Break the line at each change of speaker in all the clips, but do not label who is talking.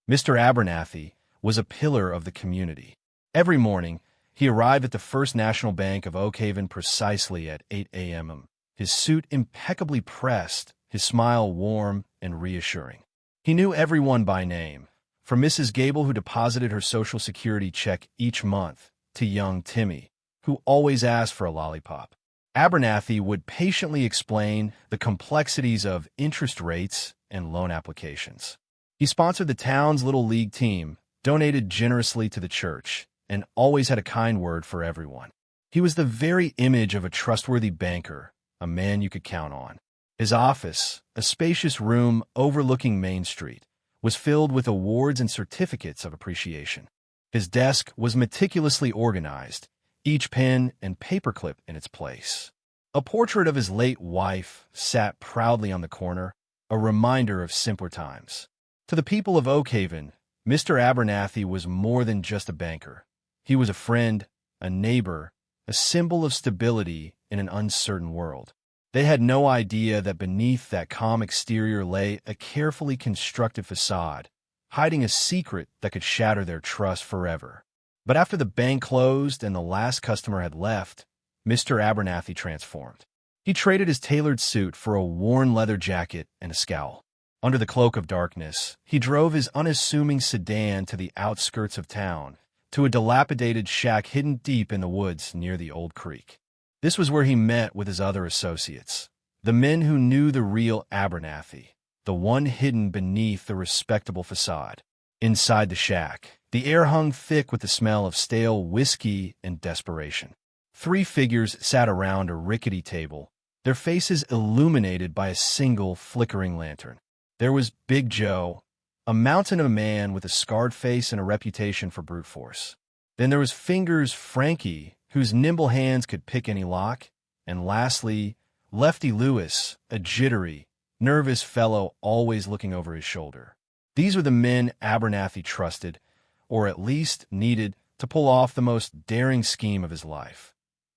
Mr. Abernathy was a pillar of the community. Every morning, he arrived at the First National Bank of Oakhaven precisely at 8 a.m., his suit impeccably pressed, his smile warm and reassuring. He knew everyone by name, from Mrs. Gable, who deposited her Social Security check each month, to young Timmy, who always asked for a lollipop. Abernathy would patiently explain the complexities of interest rates and loan applications. He sponsored the town's Little League team, donated generously to the church, and always had a kind word for everyone. He was the very image of a trustworthy banker, a man you could count on. His office, a spacious room overlooking Main Street, was filled with awards and certificates of appreciation. His desk was meticulously organized, each pen and paperclip in its place. A portrait of his late wife sat proudly on the corner, a reminder of simpler times. To the people of Oakhaven, Mr. Abernathy was more than just a banker. He was a friend, a neighbor, a symbol of stability in an uncertain world. They had no idea that beneath that calm exterior lay a carefully constructed facade, hiding a secret that could shatter their trust forever. But after the bank closed and the last customer had left, Mr. Abernathy transformed. He traded his tailored suit for a worn leather jacket and a scowl. Under the cloak of darkness, he drove his unassuming sedan to the outskirts of town, to a dilapidated shack hidden deep in the woods near the old creek. This was where he met with his other associates, the men who knew the real Abernathy, the one hidden beneath the respectable facade. Inside the shack, the air hung thick with the smell of stale whiskey and desperation. 3 figures sat around a rickety table, their faces illuminated by a single flickering lantern. There was Big Joe, a mountain of a man with a scarred face and a reputation for brute force. Then there was Fingers Frankie, whose nimble hands could pick any lock. And lastly, Lefty Lewis, a jittery, nervous fellow always looking over his shoulder. These were the men Abernathy trusted, or at least needed, to pull off the most daring scheme of his life,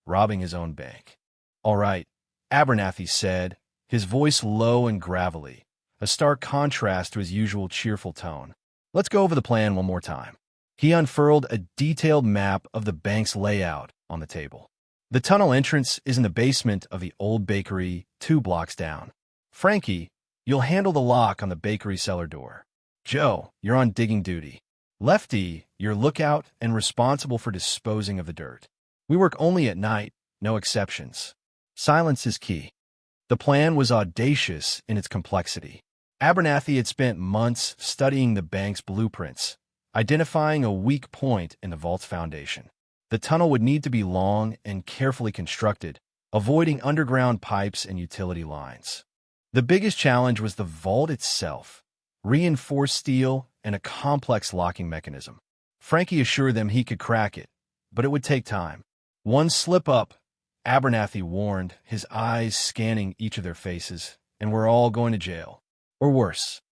robbing his own bank. "All right," Abernathy said, his voice low and gravelly, a stark contrast to his usual cheerful tone. "Let's go over the plan one more time." He unfurled a detailed map of the bank's layout on the table. "The tunnel entrance is in the basement of the old bakery 2 blocks down. Frankie, you'll handle the lock on the bakery cellar door. Joe, you're on digging duty. Lefty, you're lookout and responsible for disposing of the dirt. We work only at night, no exceptions. Silence is key." The plan was audacious in its complexity. Abernathy had spent months studying the bank's blueprints, identifying a weak point in the vault's foundation. The tunnel would need to be long and carefully constructed, avoiding underground pipes and utility lines. The biggest challenge was the vault itself, reinforced steel and a complex locking mechanism. Frankie assured them he could crack it, but it would take time. One slip-up, Abernathy warned, his eyes scanning each of their faces, and we're all going to jail. Or worse.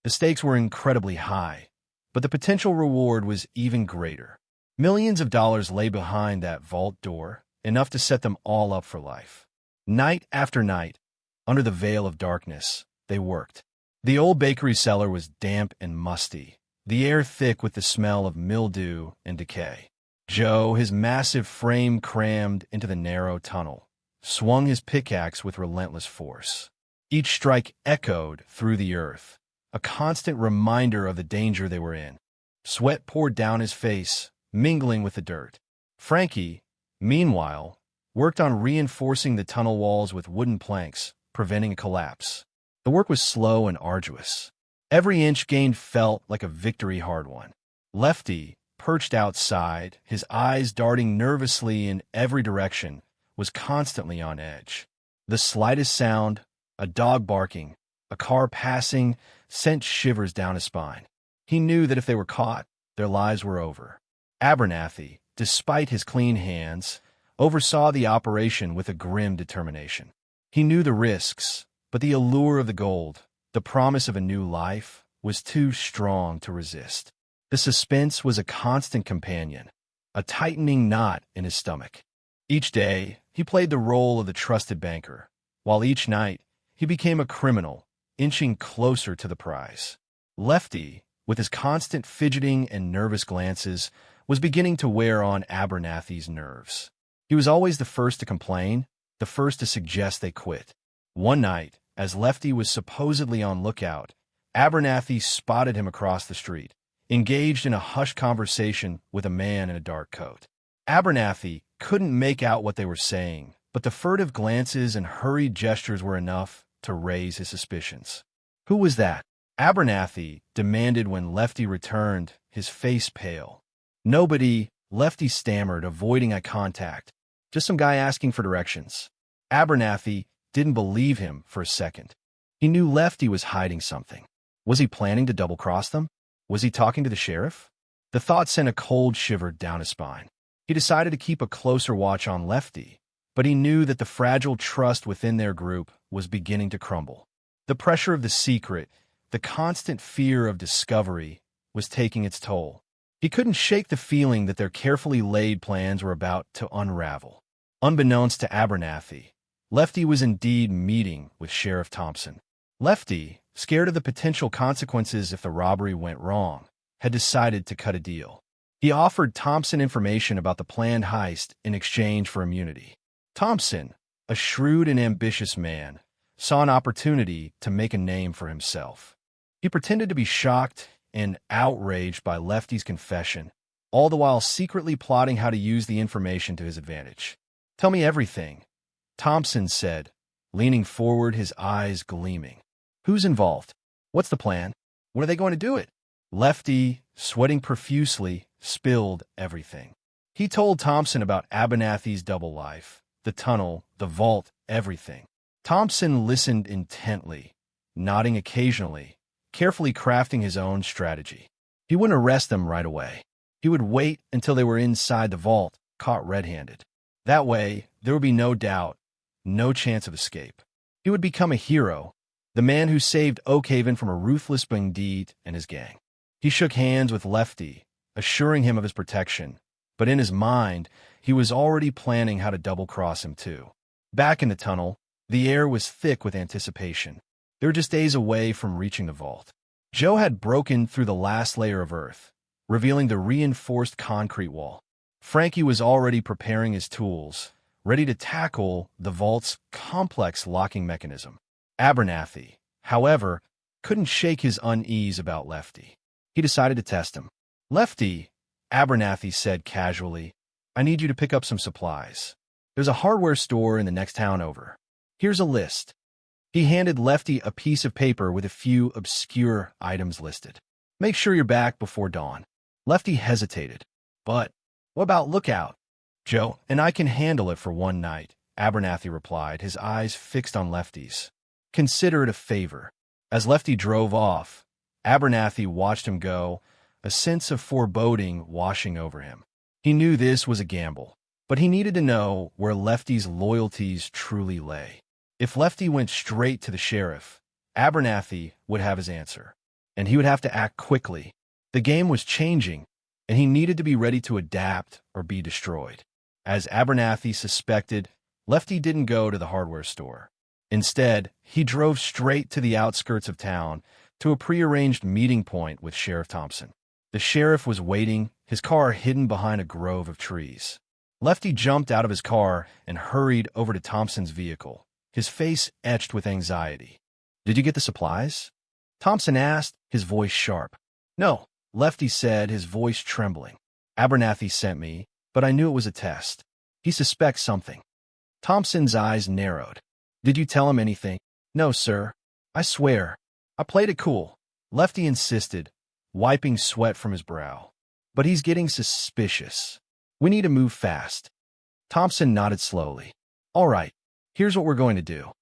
The stakes were incredibly high, but the potential reward was even greater. Millions of dollars lay behind that vault door, enough to set them all up for life. Night after night, under the veil of darkness, they worked. The old bakery cellar was damp and musty, the air thick with the smell of mildew and decay. Joe, his massive frame crammed into the narrow tunnel, swung his pickaxe with relentless force. Each strike echoed through the earth, a constant reminder of the danger they were in. Sweat poured down his face, mingling with the dirt. Frankie, meanwhile, worked on reinforcing the tunnel walls with wooden planks, preventing a collapse. The work was slow and arduous. Every inch gained felt like a victory hard won. Lefty, perched outside, his eyes darting nervously in every direction, was constantly on edge. The slightest sound, a dog barking, a car passing, sent shivers down his spine. He knew that if they were caught, their lives were over. Abernathy, despite his clean hands, oversaw the operation with a grim determination. He knew the risks, but the allure of the gold, the promise of a new life, was too strong to resist. The suspense was a constant companion, a tightening knot in his stomach. Each day, he played the role of the trusted banker, while each night, he became a criminal, inching closer to the prize. Lefty, with his constant fidgeting and nervous glances, was beginning to wear on Abernathy's nerves. He was always the first to complain, the first to suggest they quit. One night, as Lefty was supposedly on lookout, Abernathy spotted him across the street, engaged in a hushed conversation with a man in a dark coat. Abernathy couldn't make out what they were saying, but the furtive glances and hurried gestures were enough to raise his suspicions. "Who was that?" Abernathy demanded when Lefty returned, his face pale. "Nobody," Lefty stammered, avoiding eye contact. "Just some guy asking for directions." Abernathy didn't believe him for a second. He knew Lefty was hiding something. Was he planning to double-cross them? Was he talking to the sheriff? The thought sent a cold shiver down his spine. He decided to keep a closer watch on Lefty, but he knew that the fragile trust within their group was beginning to crumble. The pressure of the secret, the constant fear of discovery, was taking its toll. He couldn't shake the feeling that their carefully laid plans were about to unravel. Unbeknownst to Abernathy, Lefty was indeed meeting with Sheriff Thompson. Lefty, scared of the potential consequences if the robbery went wrong, had decided to cut a deal. He offered Thompson information about the planned heist in exchange for immunity. Thompson, a shrewd and ambitious man, saw an opportunity to make a name for himself. He pretended to be shocked and outraged by Lefty's confession, all the while secretly plotting how to use the information to his advantage. "Tell me everything," Thompson said, leaning forward, his eyes gleaming. "Who's involved? What's the plan? When are they going to do it?" Lefty, sweating profusely, spilled everything. He told Thompson about Abernathy's double life, the tunnel, the vault, everything. Thompson listened intently, nodding occasionally, carefully crafting his own strategy. He wouldn't arrest them right away. He would wait until they were inside the vault, caught red-handed. That way, there would be no doubt, no chance of escape. He would become a hero, the man who saved Oakhaven from a ruthless bandit and his gang. He shook hands with Lefty, assuring him of his protection, but in his mind, he was already planning how to double-cross him too. Back in the tunnel, the air was thick with anticipation. They were just days away from reaching the vault. Joe had broken through the last layer of earth, revealing the reinforced concrete wall. Frankie was already preparing his tools, ready to tackle the vault's complex locking mechanism. Abernathy, however, couldn't shake his unease about Lefty. He decided to test him. "Lefty," Abernathy said casually, "I need you to pick up some supplies. There's a hardware store in the next town over. Here's a list." He handed Lefty a piece of paper with a few obscure items listed. "Make sure you're back before dawn." Lefty hesitated. "But what about Lookout?" "Joe and I can handle it for one night," Abernathy replied, his eyes fixed on Lefty's. "Consider it a favor." As Lefty drove off, Abernathy watched him go, a sense of foreboding washing over him. He knew this was a gamble, but he needed to know where Lefty's loyalties truly lay. If Lefty went straight to the sheriff, Abernathy would have his answer, and he would have to act quickly. The game was changing, and he needed to be ready to adapt or be destroyed. As Abernathy suspected, Lefty didn't go to the hardware store. Instead, he drove straight to the outskirts of town to a prearranged meeting point with Sheriff Thompson. The sheriff was waiting, his car hidden behind a grove of trees. Lefty jumped out of his car and hurried over to Thompson's vehicle, his face etched with anxiety. "Did you get the supplies?" Thompson asked, his voice sharp. "No," Lefty said, his voice trembling. "Abernathy sent me, but I knew it was a test. He suspects something." Thompson's eyes narrowed. "Did you tell him anything?" "No, sir. I swear. I played it cool," Lefty insisted, wiping sweat from his brow. "But he's getting suspicious. We need to move fast." Thompson nodded slowly. "All right, here's what we're going to do."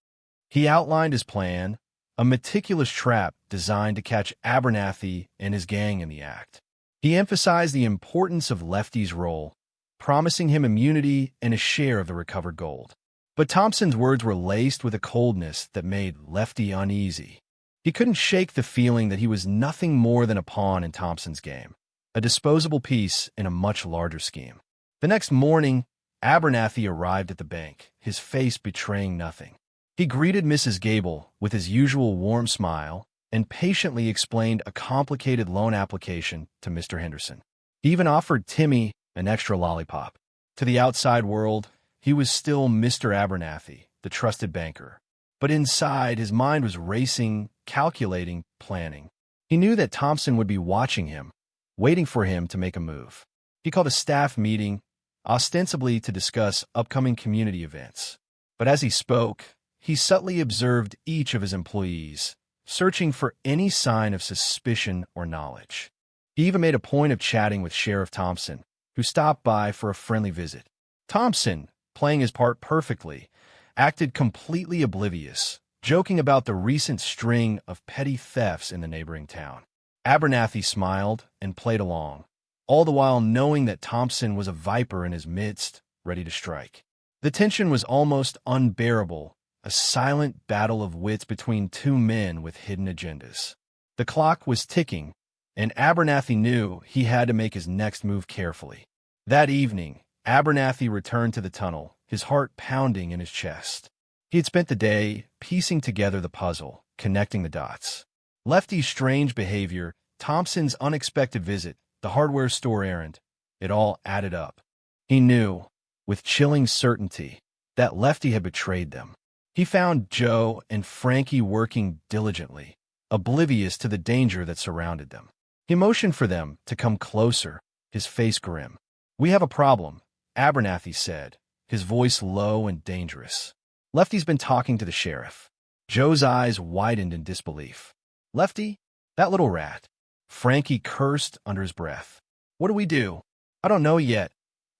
He outlined his plan, a meticulous trap designed to catch Abernathy and his gang in the act. He emphasized the importance of Lefty's role, promising him immunity and a share of the recovered gold. But Thompson's words were laced with a coldness that made Lefty uneasy. He couldn't shake the feeling that he was nothing more than a pawn in Thompson's game, a disposable piece in a much larger scheme. The next morning, Abernathy arrived at the bank, his face betraying nothing. He greeted Mrs. Gable with his usual warm smile, and patiently explained a complicated loan application to Mr. Henderson. He even offered Timmy an extra lollipop. To the outside world, he was still Mr. Abernathy, the trusted banker. But inside, his mind was racing, calculating, planning. He knew that Thompson would be watching him, waiting for him to make a move. He called a staff meeting, ostensibly to discuss upcoming community events. But as he spoke, he subtly observed each of his employees, searching for any sign of suspicion or knowledge. He even made a point of chatting with Sheriff Thompson, who stopped by for a friendly visit. Thompson, playing his part perfectly, acted completely oblivious, joking about the recent string of petty thefts in the neighboring town. Abernathy smiled and played along, all the while knowing that Thompson was a viper in his midst, ready to strike. The tension was almost unbearable, a silent battle of wits between two men with hidden agendas. The clock was ticking, and Abernathy knew he had to make his next move carefully. That evening, Abernathy returned to the tunnel, his heart pounding in his chest. He had spent the day piecing together the puzzle, connecting the dots. Lefty's strange behavior, Thompson's unexpected visit, the hardware store errand, it all added up. He knew, with chilling certainty, that Lefty had betrayed them. He found Joe and Frankie working diligently, oblivious to the danger that surrounded them. He motioned for them to come closer, his face grim. "We have a problem," Abernathy said, his voice low and dangerous. "Lefty's been talking to the sheriff." Joe's eyes widened in disbelief. "Lefty? That little rat." Frankie cursed under his breath. "What do we do?" "I don't know yet,"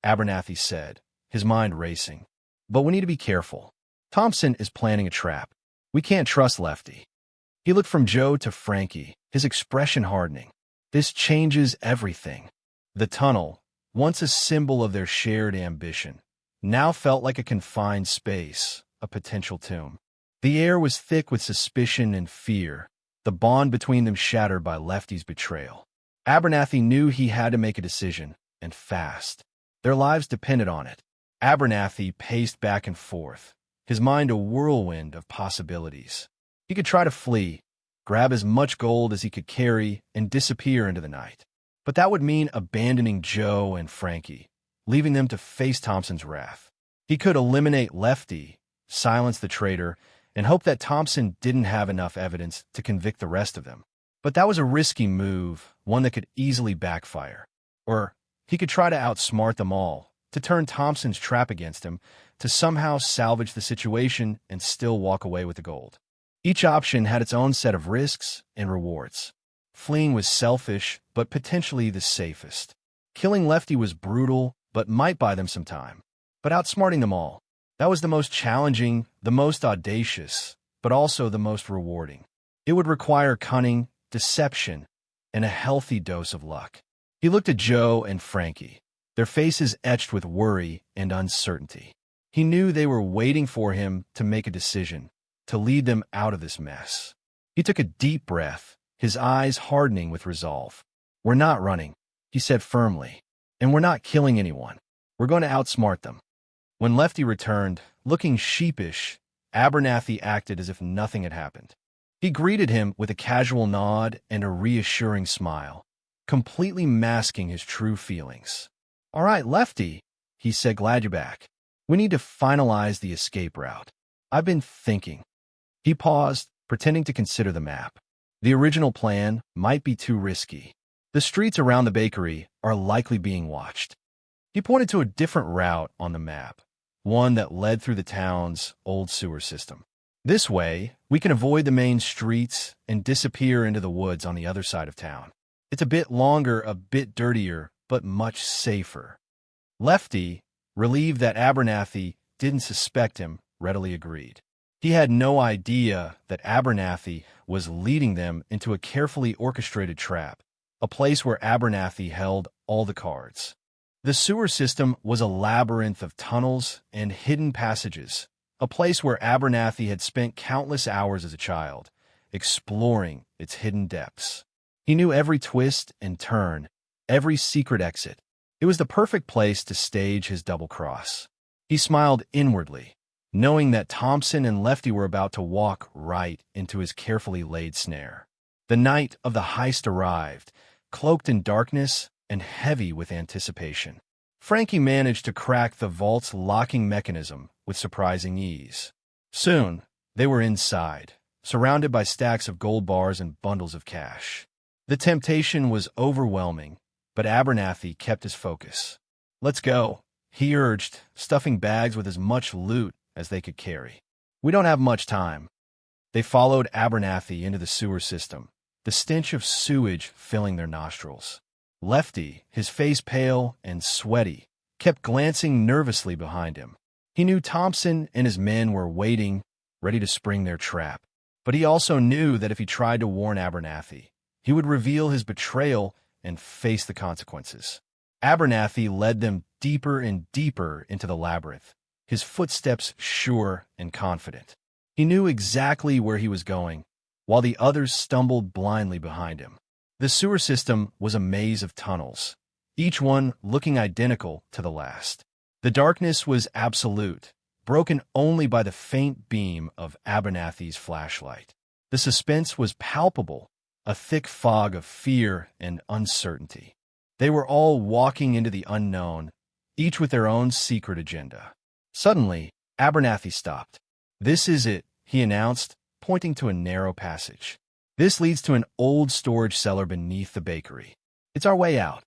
Abernathy said, his mind racing. "But we need to be careful. Thompson is planning a trap. We can't trust Lefty." He looked from Joe to Frankie, his expression hardening. This changes everything. The tunnel, once a symbol of their shared ambition, now felt like a confined space, a potential tomb. The air was thick with suspicion and fear, the bond between them shattered by Lefty's betrayal. Abernathy knew he had to make a decision, and fast. Their lives depended on it. Abernathy paced back and forth, his mind a whirlwind of possibilities. He could try to flee, grab as much gold as he could carry, and disappear into the night. But that would mean abandoning Joe and Frankie, leaving them to face Thompson's wrath. He could eliminate Lefty, silence the traitor, and hope that Thompson didn't have enough evidence to convict the rest of them. But that was a risky move, one that could easily backfire. Or he could try to outsmart them all, to turn Thompson's trap against him, to somehow salvage the situation and still walk away with the gold. Each option had its own set of risks and rewards. Fleeing was selfish, but potentially the safest. Killing Lefty was brutal, but might buy them some time. But outsmarting them all, that was the most challenging, the most audacious, but also the most rewarding. It would require cunning, deception, and a healthy dose of luck. He looked at Joe and Frankie, their faces etched with worry and uncertainty. He knew they were waiting for him to make a decision, to lead them out of this mess. He took a deep breath, his eyes hardening with resolve. "We're not running," he said firmly, "and we're not killing anyone. We're going to outsmart them." When Lefty returned, looking sheepish, Abernathy acted as if nothing had happened. He greeted him with a casual nod and a reassuring smile, completely masking his true feelings. "All right, Lefty," he said, "glad you're back. We need to finalize the escape route. I've been thinking." He paused, pretending to consider the map. The original plan might be too risky. The streets around the bakery are likely being watched. He pointed to a different route on the map, one that led through the town's old sewer system. "This way, we can avoid the main streets and disappear into the woods on the other side of town. It's a bit longer, a bit dirtier, but much safer." Lefty, relieved that Abernathy didn't suspect him, readily agreed. He had no idea that Abernathy was leading them into a carefully orchestrated trap, a place where Abernathy held all the cards. The sewer system was a labyrinth of tunnels and hidden passages, a place where Abernathy had spent countless hours as a child, exploring its hidden depths. He knew every twist and turn, every secret exit. It was the perfect place to stage his double cross. He smiled inwardly, knowing that Thompson and Lefty were about to walk right into his carefully laid snare. The night of the heist arrived, cloaked in darkness and heavy with anticipation. Frankie managed to crack the vault's locking mechanism with surprising ease. Soon, they were inside, surrounded by stacks of gold bars and bundles of cash. The temptation was overwhelming, but Abernathy kept his focus. "Let's go," he urged, stuffing bags with as much loot as they could carry. "We don't have much time." They followed Abernathy into the sewer system, the stench of sewage filling their nostrils. Lefty, his face pale and sweaty, kept glancing nervously behind him. He knew Thompson and his men were waiting, ready to spring their trap. But he also knew that if he tried to warn Abernathy, he would reveal his betrayal and face the consequences. Abernathy led them deeper and deeper into the labyrinth, his footsteps sure and confident. He knew exactly where he was going, while the others stumbled blindly behind him. The sewer system was a maze of tunnels, each one looking identical to the last. The darkness was absolute, broken only by the faint beam of Abernathy's flashlight. The suspense was palpable, a thick fog of fear and uncertainty. They were all walking into the unknown, each with their own secret agenda. Suddenly, Abernathy stopped. "This is it," he announced, pointing to a narrow passage. "This leads to an old storage cellar beneath the bakery. It's our way out."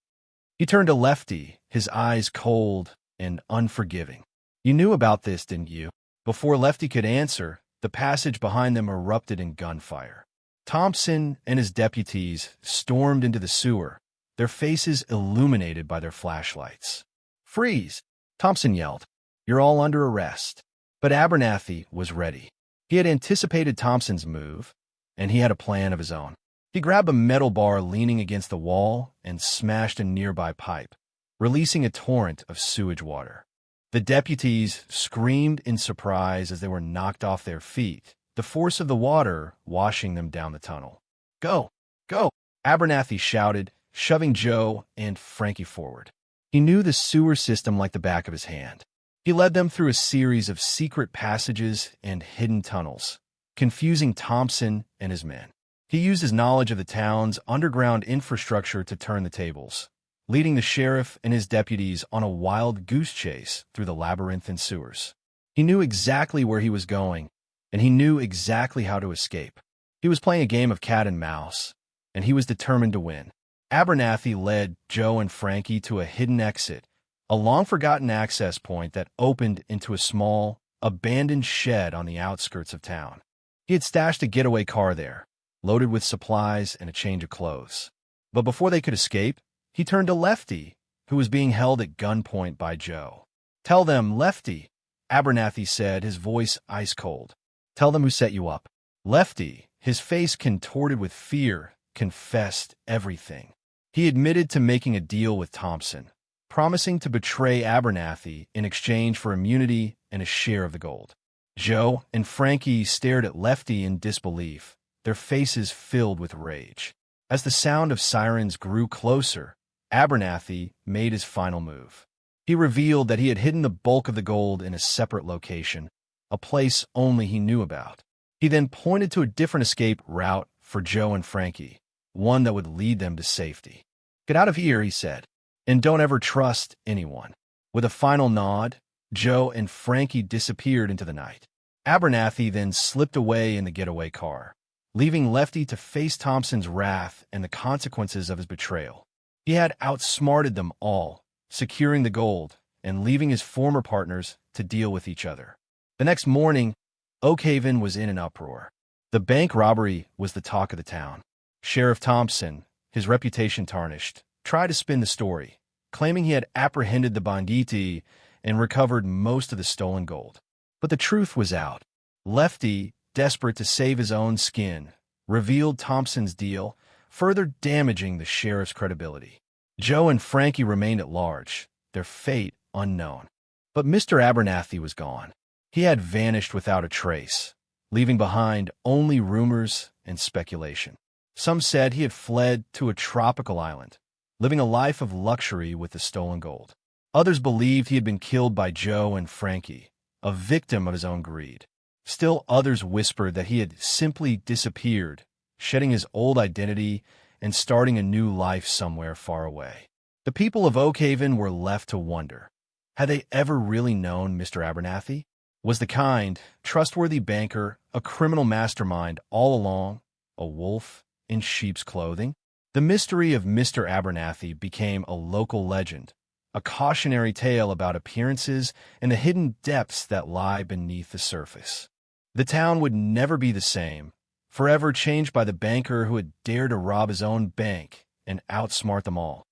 He turned to Lefty, his eyes cold and unforgiving. "You knew about this, didn't you?" Before Lefty could answer, the passage behind them erupted in gunfire. Thompson and his deputies stormed into the sewer, their faces illuminated by their flashlights. "Freeze!" Thompson yelled. "You're all under arrest." But Abernathy was ready. He had anticipated Thompson's move, and he had a plan of his own. He grabbed a metal bar leaning against the wall and smashed a nearby pipe, releasing a torrent of sewage water. The deputies screamed in surprise as they were knocked off their feet, the force of the water washing them down the tunnel. "Go! Go!" Abernathy shouted, shoving Joe and Frankie forward. He knew the sewer system like the back of his hand. He led them through a series of secret passages and hidden tunnels, confusing Thompson and his men. He used his knowledge of the town's underground infrastructure to turn the tables, leading the sheriff and his deputies on a wild goose chase through the labyrinthine sewers. He knew exactly where he was going, and he knew exactly how to escape. He was playing a game of cat and mouse, and he was determined to win. Abernathy led Joe and Frankie to a hidden exit, a long-forgotten access point that opened into a small, abandoned shed on the outskirts of town. He had stashed a getaway car there, loaded with supplies and a change of clothes. But before they could escape, he turned to Lefty, who was being held at gunpoint by Joe. "Tell them, Lefty," Abernathy said, his voice ice-cold. "Tell them who set you up." Lefty, his face contorted with fear, confessed everything. He admitted to making a deal with Thompson, promising to betray Abernathy in exchange for immunity and a share of the gold. Joe and Frankie stared at Lefty in disbelief, their faces filled with rage. As the sound of sirens grew closer, Abernathy made his final move. He revealed that he had hidden the bulk of the gold in a separate location, a place only he knew about. He then pointed to a different escape route for Joe and Frankie, one that would lead them to safety. "Get out of here," he said, "and don't ever trust anyone." With a final nod, Joe and Frankie disappeared into the night. Abernathy then slipped away in the getaway car, leaving Lefty to face Thompson's wrath and the consequences of his betrayal. He had outsmarted them all, securing the gold and leaving his former partners to deal with each other. The next morning, Oakhaven was in an uproar. The bank robbery was the talk of the town. Sheriff Thompson, his reputation tarnished, tried to spin the story, claiming he had apprehended the banditti and recovered most of the stolen gold. But the truth was out. Lefty, desperate to save his own skin, revealed Thompson's deal, further damaging the sheriff's credibility. Joe and Frankie remained at large, their fate unknown. But Mr. Abernathy was gone. He had vanished without a trace, leaving behind only rumors and speculation. Some said he had fled to a tropical island, living a life of luxury with the stolen gold. Others believed he had been killed by Joe and Frankie, a victim of his own greed. Still others whispered that he had simply disappeared, shedding his old identity and starting a new life somewhere far away. The people of Oakhaven were left to wonder, had they ever really known Mr. Abernathy? Was the kind, trustworthy banker a criminal mastermind all along, a wolf in sheep's clothing? The mystery of Mr. Abernathy became a local legend, a cautionary tale about appearances and the hidden depths that lie beneath the surface. The town would never be the same, forever changed by the banker who had dared to rob his own bank and outsmart them all.